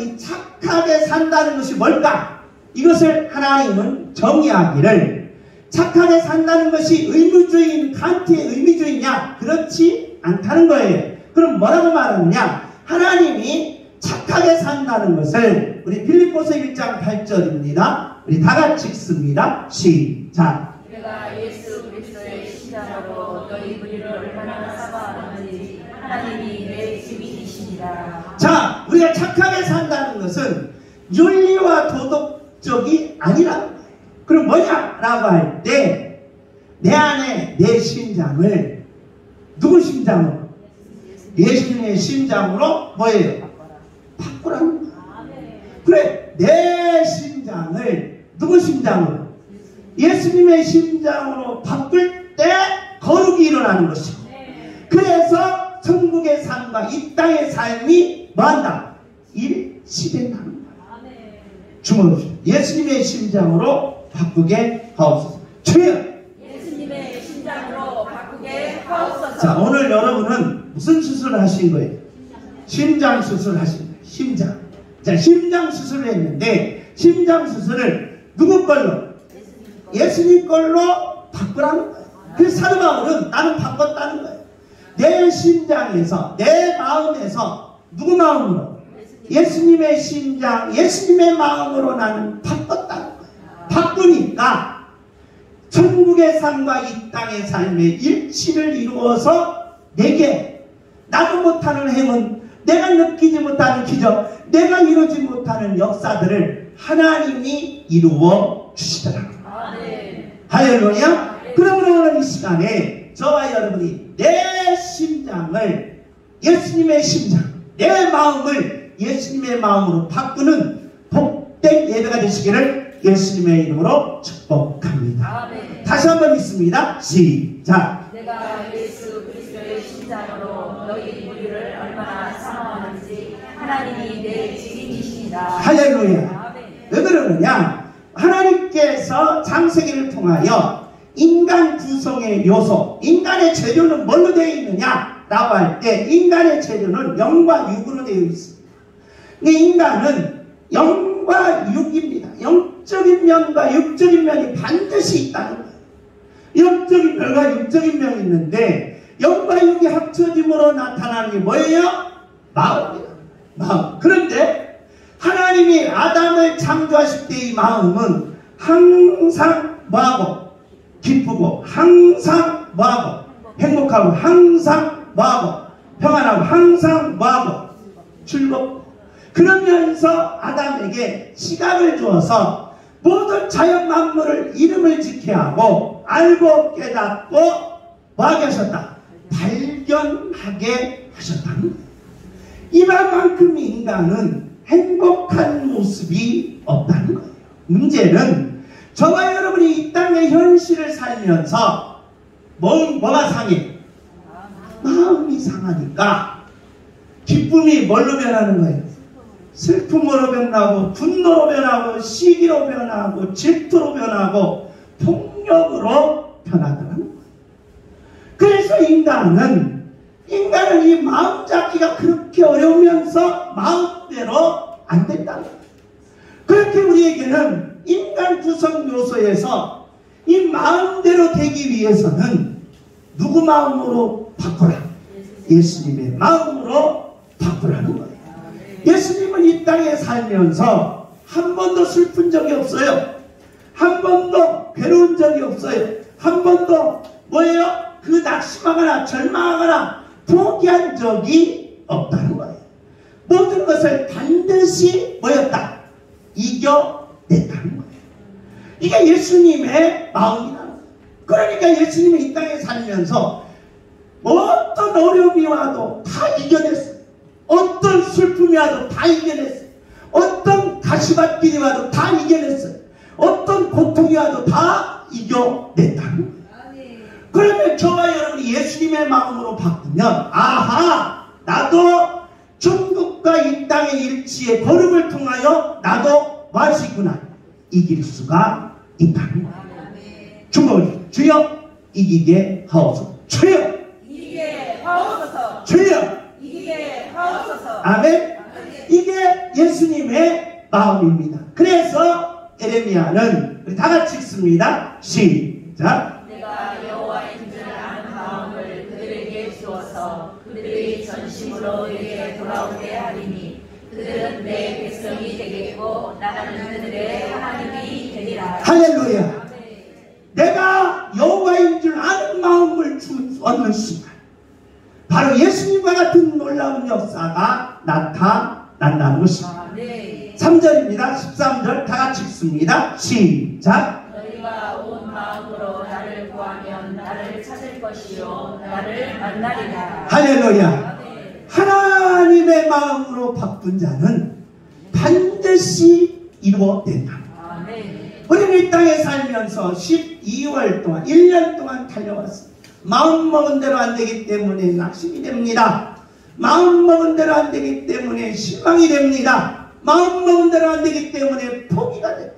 이 착하게 산다는 것이 뭘까? 이것을 하나님은 정의하기를 착하게 산다는 것이 의무주의인 칸트의 의무주의냐? 그렇지 않다는 거예요. 그럼 뭐라고 말하느냐? 하나님이 착하게 산다는 것을 우리 빌립보서 1장 8절입니다. 우리 다 같이 읽습니다. 시작. 내가 예수 그리스도의 십자가로 너희 무리를 얼마나 사모하는지 하나님이 내 증인이시니라. 자, 우리가 착하게 산다는 것은 윤리와 도덕적이 아니라는 거예요. 그럼 뭐냐라고 할 때 내 안에 내 심장을 누구 심장으로? 예수님의 심장으로 뭐예요? 바꾸라는 거예요. 그래, 내 심장을 누구 심장으로? 예수님의 심장으로 바꿀 때 거룩이 일어나는 것이고, 그래서 천국의 삶과 이 땅의 삶이 뭐한다? 일치된다는 거예요. 주문을 예수님의 심장으로 바꾸게 하옵소서. 주여! 예수님의 심장으로 바꾸게 하옵소서. 자, 오늘 여러분은 무슨 수술을 하신 거예요? 심장 수술을 하신 거예요. 심장. 자, 심장 수술을 했는데 심장 수술을 누구 걸로? 예수님 걸로 바꾸라는 거예요. 그래서 사도 바울은 나는 바꿨다는 거예요. 내 심장에서, 내 마음에서 누구 마음으로? 예수님의 심장, 예수님의 마음으로 나는 바꿨다는 거예요. 바꾸니까 천국의 삶과 이 땅의 삶의 일치를 이루어서 내게 나도 못하는 행운, 내가 느끼지 못하는 기적, 내가 이루지 못하는 역사들을 하나님이 이루어 주시더라고요. 할렐루야. 그러므로 오늘 이 시간에 저와 여러분이 내 심장을 예수님의 심장, 내 마음을 예수님의 마음으로 바꾸는 복된 예배가 되시기를 예수님의 이름으로 축복합니다. 아멘. 다시 한번 읽습니다. 시작. 내가 예수 그리스도의 심장으로 너희 무리를 얼마나 사모하는지 하나님이 내 증인이시니라. 할렐루야. 왜 그러느냐? 하나님께서 창세기를 통하여 인간 구성의 요소, 인간의 재료는 뭘로 되어 있느냐? 라고 할 때 인간의 재료는 영과 육으로 되어 있습니다. 인간은 영과 육입니다. 영적인 면과 육적인 면이 반드시 있다는 거예요. 영적인 면과 육적인 면이 있는데 영과 육이 합쳐짐으로 나타나는 게 뭐예요? 마음입니다. 마음. 그런데 하나님이 아담을 창조하실 때 이 마음은 항상 뭐하고? 기쁘고 항상 뭐하고? 행복하고 항상 뭐하고? 평안하고 항상 뭐하고? 즐겁고. 그러면서 아담에게 시각을 주어서 모든 자연 만물을 이름을 지켜야 하고 알고 깨닫고 뭐하게 하셨다? 발견하게 하셨다는 거예요. 이만큼 인간은 행복한 모습이 없다는 거예요. 문제는 저와 여러분이 이 땅의 현실을 살면서 뭐가 상해? 마음이 상하니까 기쁨이 뭘로 변하는 거예요? 슬픔으로 변하고 분노로 변하고 시기로 변하고 질투로 변하고 폭력으로 변하더라는 거예요. 그래서 인간은 이 마음 잡기가 그렇게 어려우면서 마음대로 안 된다는 거예요. 그렇게 우리에게는 인간 구성 요소에서 이 마음대로 되기 위해서는 누구 마음으로 바꾸라? 예수님의 마음으로 바꾸라는 거예요. 예수님은 이 땅에 살면서 한 번도 슬픈 적이 없어요. 한 번도 괴로운 적이 없어요. 한 번도 뭐예요? 그 낙심하거나 절망하거나 포기한 적이 없다는 거예요. 모든 것을 반드시 뭐였다? 이겨냈다는 거예요. 이게 예수님의 마음이라는 거예요. 그러니까 예수님이 이 땅에 살면서 어떤 어려움이 와도 다 이겨냈어요. 어떤 슬픔이 와도 다 이겨냈어요. 어떤 가시밭길이 와도 다 이겨냈어요. 어떤 고통이 와도 다 이겨냈다는 거예요. 그러면 저와 여러분이 예수님의 마음으로 바꾸면 아하, 나도 천국과 이 땅의 일치의 걸음을 통하여 나도 뭐 할 수 있구나, 이길 수가 있다는 거예요. 주먹을 주여 이기게 하옵소서. 주여 이기게 하옵소서. 주여 이기게 하옵소서. 아멘. 이게 예수님의 마음입니다. 그래서 에레미야는 우리 다 같이 읽습니다. 시작. 내가 여호와인 줄 아는 마음을 그들에게 주어서 그들이 전심으로 내게 돌아오게 하리니 그들은 내 백성이 되겠고 나는 그들의 하나님이 되리라. 할렐루야. 내가 여호와인 줄 아는 마음을 얻는 순간 바로 예수님과 같은 놀라운 역사가 나타난다는 것입니다. 3절입니다. 13절 다 같이 읽습니다. 시작. 너희가 온 마음으로 나를 구하면 나를 찾을 것이요 나를 만나리라. 할렐루야. 하나님의 마음으로 바꾼 자는 반드시 이루어낸다. 우리는 이 땅에 살면서 12월 동안 1년 동안 달려왔습니다. 마음 먹은 대로 안 되기 때문에 낙심이 됩니다. 마음 먹은 대로 안 되기 때문에 실망이 됩니다. 마음 먹은 대로 안 되기 때문에 포기가 됩니다.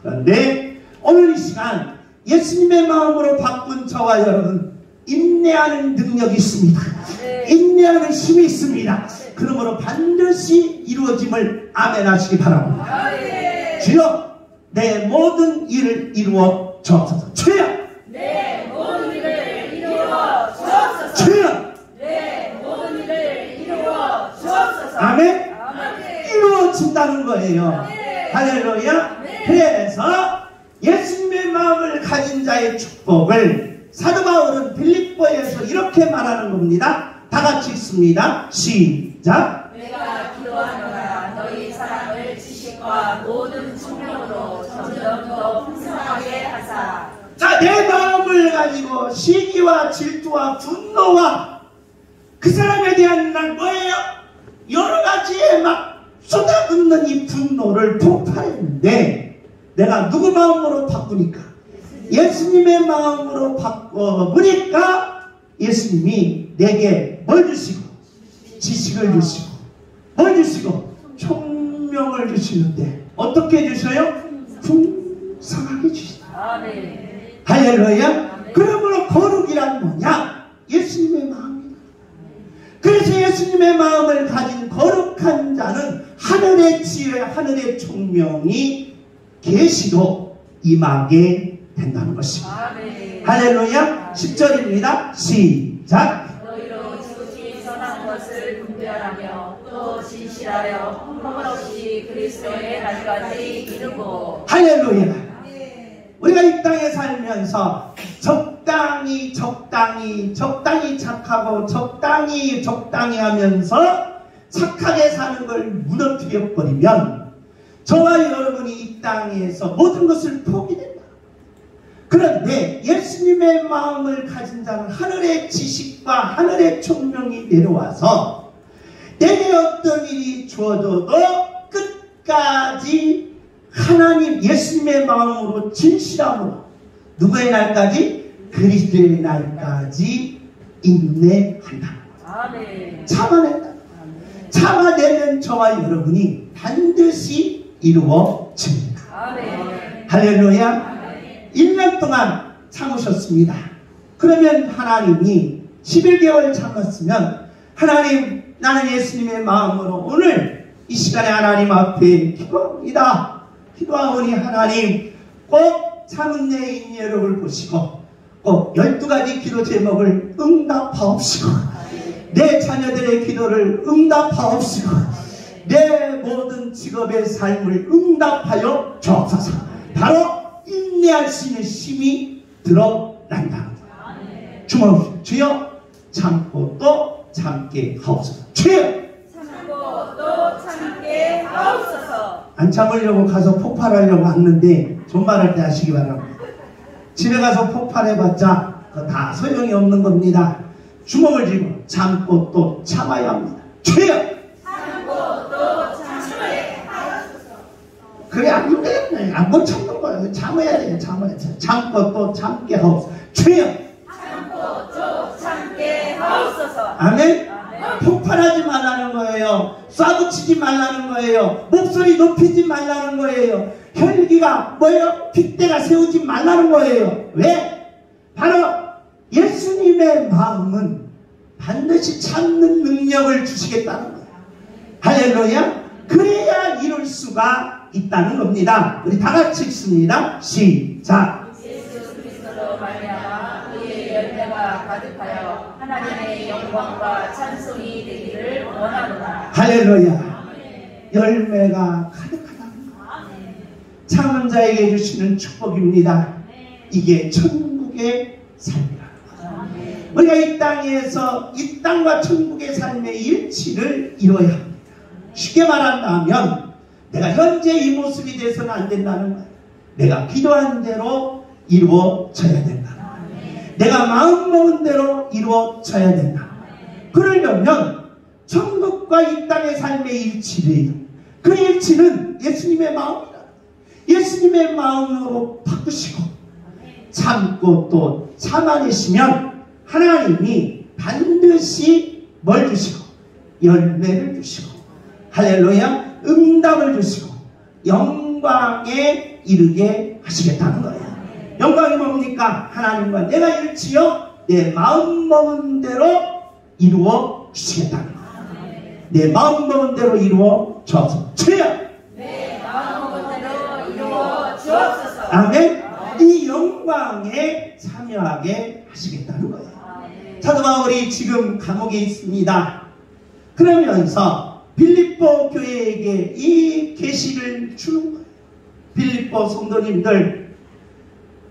그런데 오늘 이 시간 예수님의 마음으로 바꾼 저와 여러분 인내하는 능력이 있습니다. 인내하는 힘이 있습니다. 그러므로 반드시 이루어짐을 아멘 하시기 바랍니다. 주여 내 모든 일을 이루어 주옵소서. 주여 내 모든 일을 이루어 주옵소서. 주여 내 모든 일을 이루어 주옵소서. 아멘. 이루어진다는 거예요. 할렐루야. 그래서 예수님의 마음을 가진 자의 축복을 사도 바울은 빌립보에서 이렇게 말하는 겁니다. 다 같이 읽습니다. 시작. 내가 기도하노라 너희 사랑을 지식과 모든 총명으로 점점 더 풍성하게 하사. 자, 내 마음을 가지고 시기와 질투와 분노와 그 사람에 대한 날 뭐예요? 여러 가지에 막 쏟아붓는 이 분노를 폭발했는데 내가 누구 마음으로 바꾸니까? 예수님의 마음으로 바꿔보니까 예수님이 내게 뭘 주시고? 지식을 주시고 뭘 주시고? 총명을 주시는데 어떻게 주셔요? 풍성하게 주신다. 할렐루야. 그러므로 거룩이란 뭐냐? 예수님의 마음이다. 그래서 예수님의 마음을 가진 거룩한 자는 한 하늘의 지혜, 하늘의 총명이 계시로 임하게 된다는 것입니다. 아멘. 할렐루야. 10절입니다. 시작. 너희로 지극히 선한 것을 분별하며 또 진실하여 허물없이 그리스도의 날까지 이르고. 할렐루야. 우리가 이 땅에 살면서 적당히 착하고 적당히 하면서 착하게 사는 걸 무너뜨려 버리면 저와 여러분이 이 땅에서 모든 것을 포기된다. 그런데 예수님의 마음을 가진 자는 하늘의 지식과 하늘의 총명이 내려와서 내게 어떤 일이 주어져도 끝까지 하나님 예수님의 마음으로 진실함으로 누구의 날까지? 그리스도의 날까지 인내한다. 아멘. 참아낸다. 참아내면 저와 여러분이 반드시 이루어집니다. 아멘. 할렐루야. 아멘. 1년 동안 참으셨습니다. 그러면 하나님이 11개월 참았으면 하나님, 나는 예수님의 마음으로 오늘 이 시간에 하나님 앞에 기도합니다. 기도하오니 하나님 꼭 참은 내 인내력을 보시고 꼭 12가지 기도 제목을 응답하옵시고 내 자녀들의 기도를 응답하옵시고 내 모든 직업의 삶을 응답하여 주옵소서. 바로 인내할 수 있는 힘이 드러난다. 주먹 주여 참고 또 참게 하옵소서. 주여 참고 또 참게 하옵소서. 안 참으려고 가서 폭발하려고 왔는데 존말할 때 하시기 바랍니다. 집에 가서 폭발해봤자 다 소용이 없는 겁니다. 주먹을 쥐고 참고 또 참아야 합니다. 주여! 참고 또 참게 하옵소서. 그래 안 되겠네. 안 참는 거예요. 참아야 돼요. 참아야 돼요. 참고 또 참게 하옵소서. 주여! 참고 또 참게 하옵소서. 아멘? 아멘. 폭발하지 말라는 거예요. 쏴붙이지 말라는 거예요. 목소리 높이지 말라는 거예요. 혈기가 뭐예요? 핏대가 세우지 말라는 거예요. 왜? 바로 예수님의 마음은 반드시 참는 능력을 주시겠다는 거예요. 할렐루야. 그래야 이룰 수가 있다는 겁니다. 우리 다 같이 읽습니다. 시작. 예수 그리스도로 말미암아 그의 열매가 가득하여 하나님의 영광과 찬송이 되기를 원하노라. 할렐루야. 열매가 가득하다는 거예요. 참은 자에게 주시는 축복입니다. 이게 천국의 삶이라는 거예요. 우리가 이 땅에서 이 땅과 천국의 삶의 일치를 이루어야 합니다. 쉽게 말한다면 내가 현재 이 모습이 돼서는 안 된다는 거예요. 내가 기도한 대로 이루어져야 된다. 내가 마음먹은 대로 이루어져야 된다. 그러려면 천국과 이 땅의 삶의 일치를, 그 일치는 예수님의 마음이다. 예수님의 마음으로 바꾸시고 참고 또 참아내시면 하나님이 반드시 뭘 주시고 열매를 주시고 할렐루야 응답을 주시고 영광에 이르게 하시겠다는 거예요. 영광이 뭡니까? 하나님과 내가 일치여 내 마음먹은 대로 이루어 주시겠다는 거예요. 내 마음먹은 대로 이루어 주옵소서. 주여! 내 마음먹은 대로 이루어 주옵소서. 아멘. 이 영광에 참여하게 하시겠다는 거예요. 사도 바울이 지금 감옥에 있습니다. 그러면서 빌립보 교회에게 이 계시를 주는 거예요. 빌립보 성도님들,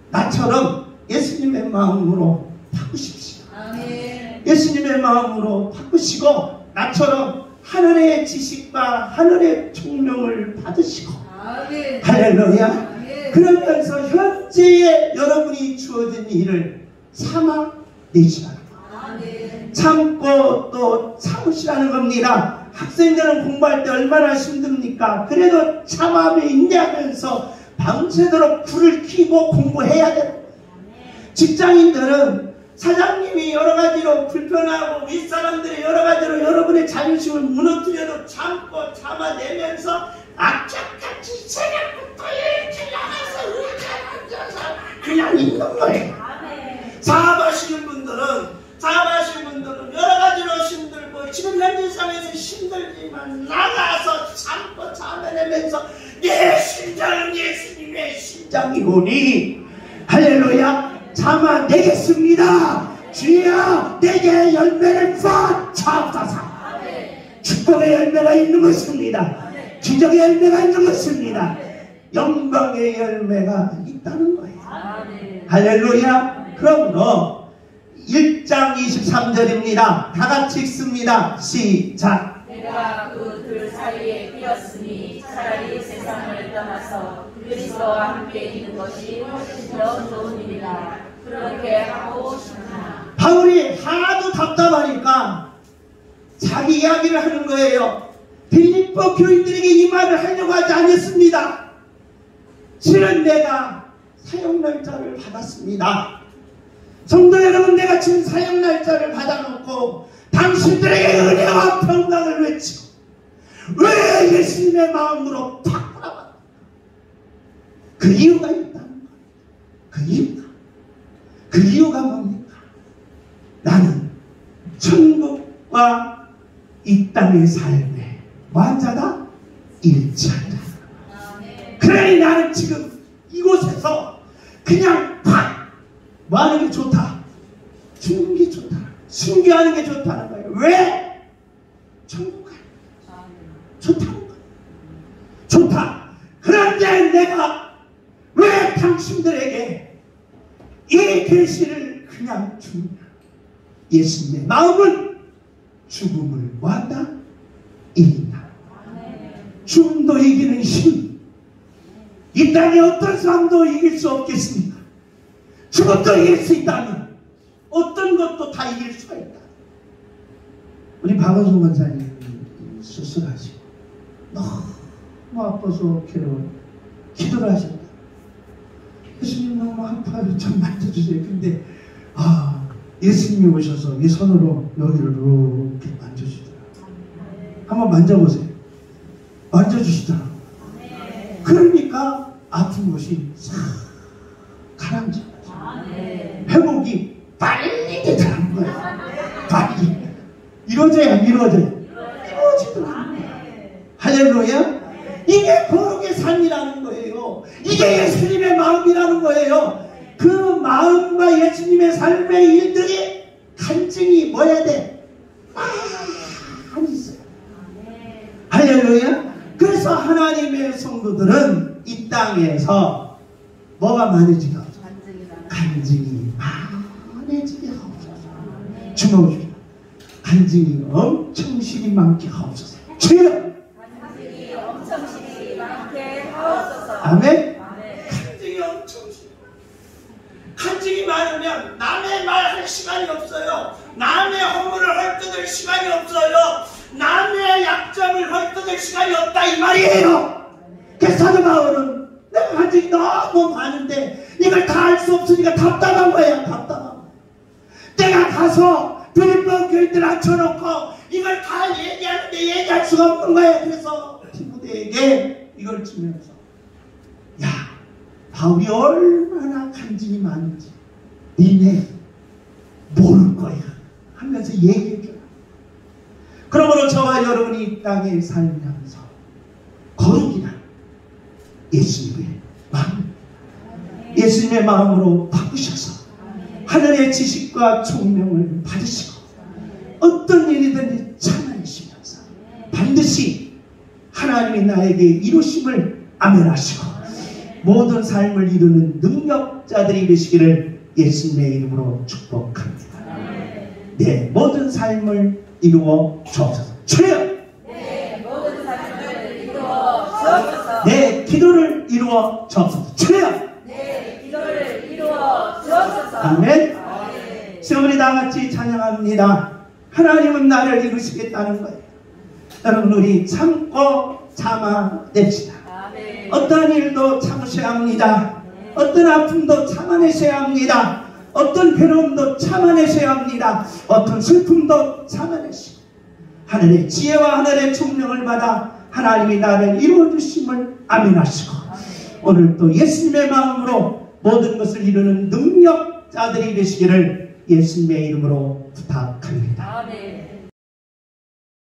나처럼 예수님의 마음으로 바꾸십시오. 아멘. 예수님의 마음으로 바꾸시고 나처럼 하늘의 지식과 하늘의 총명을 받으시고 아멘. 할렐루야. 아멘. 그러면서 현재의 여러분이 주어진 일을 참아내시라는 거예요. 아멘. 참고 또 참으시라는 겁니다. 학생들은 공부할 때 얼마나 힘듭니까? 그래도 참아며 인내하면서 밤새도록 불을 켜고 공부해야 돼요. 직장인들은 사장님이 여러 가지로 불편하고 윗사람들이 여러 가지로 여러분의 자존심을 무너뜨려도 참고 참아내면서 악착같이 새벽부터 일찍 나가서 의자에 앉아서 그냥 있는 거예요. 사업하시는 분들은 여러 가지로 힘들고 지금 현재 상황에서 힘들지만 나가서 참고 참아 살면서 내 심장은 예수님의 심장이오니 할렐루야 참아내겠습니다. 주여 내게 열매를 쏟아주옵소서. 축복의 열매가 있는 것입니다. 기적의 열매가 있는 것입니다. 영광의 열매가 있다는 거예요. 할렐루야. 그러므로 1장 23절입니다. 다같이 읽습니다. 시작. 내가 그 둘 사이에 끼었으니 차라리 세상을 떠나서 그리스도와 함께 있는 것이 훨씬 더 좋은 일이라. 그렇게 하고 싶으나 바울이 하도 답답하니까 자기 이야기를 하는 거예요. 빌립보 교인들에게 이 말을 하려고 하지 않았습니다. 실은 내가 사역날짜를 받았습니다. 성도 여러분, 내가 지금 사역날짜를 받아놓고 당신들에게 은혜와 평강을 외치고 왜 예수님의 마음으로 바꾸라. 그 이유가 있다는 거예요. 그 이유가 뭡니까? 나는 천국과 이 땅의 삶에 완자다 일치한다. 그러니 나는 지금 이곳에서 그냥 팍 뭐하는 게 좋다, 죽는 게 좋다, 순교하는 게 좋다는 거예요. 왜? 천국 가요. 좋다는 거예요. 좋다. 그런데 내가 왜 당신들에게 이 계시를 그냥 주냐? 예수님의 마음은 죽음을 뭐한다? 이긴다. 죽음도 이기는 힘. 이 땅에 어떤 사람도 이길 수 없겠습니까? 죽음도 이길 수 있다면 어떤 것도 다 이길 수가 있다. 우리 박원순 권사님 수술하시고 너무 아파서 기도를 하셨다. 예수님 너무 아파요. 좀 만져주세요. 근데 예수님이 오셔서 이 손으로 여기를 이렇게 만져주시더라고요. 한번 만져보세요. 만져주시더라고요. 그러니까 아픈 곳이 싹 가라앉아요. 회복이 빨리 되더라는 거예요. 빨리. 이루어지더라고요. 할렐루야. 이게 거룩의 삶이라는 거예요. 이게 예수님의 마음이라는 거예요. 그 마음과 예수님의 삶의 일들이 간증이 뭐야 돼? 많이 있어요. 할렐루야. 그래서 하나님의 성도들은 이 땅에서 뭐가 많아지게 하옵소서. 간증이 많아지게 하옵소서. 주먹을 주시오. 간증이 엄청 실이 많게 하옵소서. 주여. 간증이 엄청 실이 많게 하옵소서. 아멘. 간증이 엄청 실. 간증이 많으면 남의 말 할 시간이 없어요. 남의 허물을 헐뜯을 시간이 없어요. 남의 약점을 헐뜯을 시간이 없다 이 말이에요. 그래서 사도 바울은 내가 간증이 너무 많은데 이걸 다 할 수 없으니까 답답한 거야. 답답한 거야. 내가 가서 빌립보 교인들 앉혀놓고 이걸 다 얘기하는데 얘기할 수가 없는 거야. 그래서 디모데에게 이걸 주면서 야, 바울이 얼마나 간증이 많은지 니네 모를 거야 하면서 얘기해줘요. 그러므로 저와 여러분이 이 땅에 살면서 거룩이란 예수님의 마음, 예수님의 마음으로 바꾸셔서 하늘의 지식과 총명을 받으시고 어떤 일이든지 참아내시면서 반드시 하나님이 나에게 이루심을 아멘하시고 모든 삶을 이루는 능력자들이 되시기를 예수님의 이름으로 축복합니다. 네, 모든 삶을 이루어 주옵소서. 주여! 네, 모든 삶을 이루어 주옵소서. 네, 기도를 이루어 주옵소서. 주여! 네, 기도를 이루어 주옵소서. 아멘. 우리 다 같이 찬양합니다. 하나님은 나를 이루시겠다는 거예요. 여러분, 우리 참고 참아냅시다. 어떠한 일도 참으셔야 합니다. 어떤 아픔도 참아내셔야 합니다. 어떤 괴로움도 참아내셔야 합니다. 어떤 슬픔도 참아내시고 하늘의 지혜와 하늘의 총명을 받아 하나님이 나를 이루어주심을 아멘하시고 오늘 또 예수님의 마음으로 모든 것을 이루는 능력자들이 되시기를 예수님의 이름으로 부탁합니다.